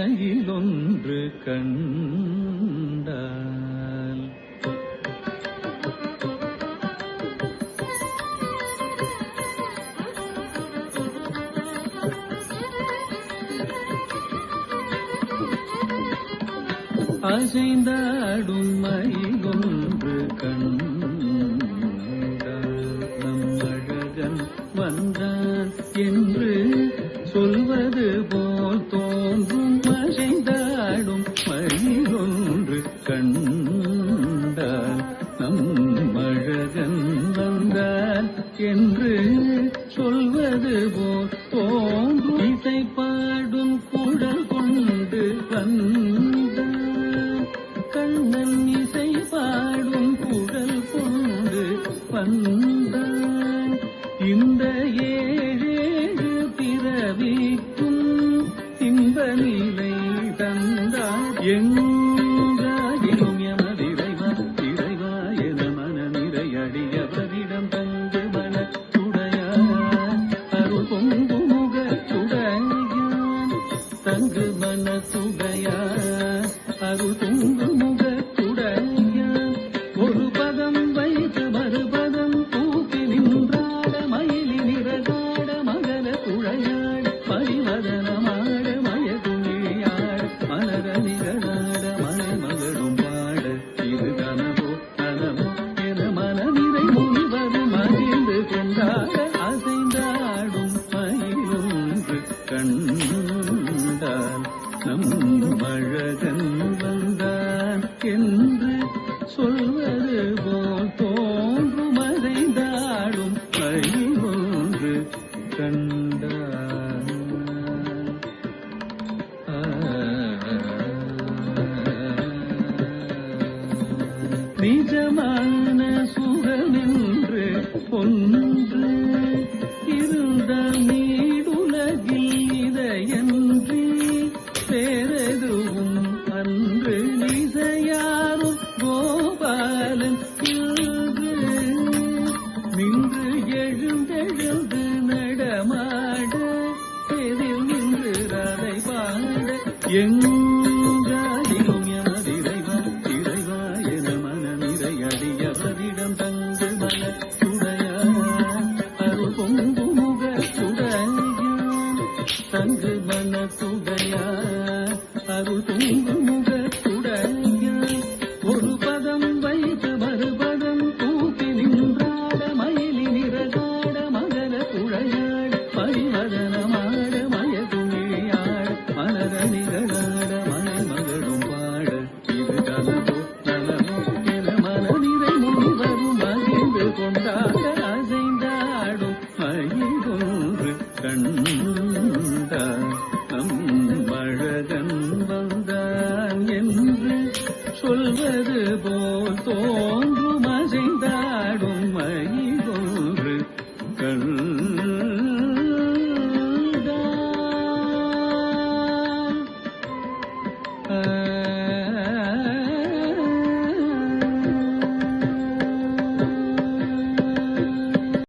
மயிலொன்று கண்டால் அசைந்தாடும் மயிலொன்று கண்டால் நம் அழகன் வந்தான் என்று சொல்வது போல் தோன்றும். அசைந்தாடும் மயிலொன்று கண்டால் நம் அழகன் வந்தான் என்று சொல்வது போல் தோன்றும். இசை பாடும் குழல் கொண்டு வந்தான் கண்ணன், இசை பாடும் குழல் கொண்டு வந்தான். இந்த ஏழேழு பிறவிக்கும் இன்ப நிலை தந்தார். எங்காயிலும் எமதிரைவா இறைவா என மன நிறையடியவரிடம் தங்கு மனத்துடையார் அருள் பொங்கு முகத்துடையான் தங்கு மனத்துடையார் அருள் பொங்கு முகத்துடையான். ஒரு பதம் வைத்து மறுபதம் தூக்கி நின்றாட மயிலி நிறகாட மகர குழையாட பரிவதனமாட மயகுமிழியாட மலர நிகழாட மலை மகளும் பாட. இது கனவோ கனவோ என மனநிறை முனிவரும் மகிழ்ந்து கொண்டாட. அசைந்தாடும் மயிலொன்று கண்டால் நம் அழகன் வந்தான் என்று சொல்வது போல் தோன்றும். அசைந்தாடும் மயிலொன்று கண்டால் நிஜமான சுகமென்று ஒன்று இருந்த நீடுலகில் இதையன்றி வேறெதுவும் அன்று. நிசையாரும் கோபாலன் நின்று எழுந்தெழுந்து நடமாட எதில் நின்று அதை பாட. எங்காயிலும் எமதிரைவா இறைவா என மன நிறையடியவரிடம் தங்கு மனத்துடையார் அருள் பொங்கு முகத்துடையான் தங்கு மனத்துடையார் அருள் பொங்கு முகத்துடையான். ஒரு பதம் வைத்து மறுபதம் தூக்கி நின்றாட மயிலி நிறகாட மகர குழையாட பரிவதனமாட மயகுமிழியாட மலர நிகழாட மலை மகளும் பாட. இது கனவோ நலமோ என மனநிறை முனிவரும் மகிழ்ந்து கொண்டாட. அசைந்தாடும் மயிலொன்று கண்டால் நம் அழகன் வந்தான் என்று சொல்வது போல் தோன்றும். அசை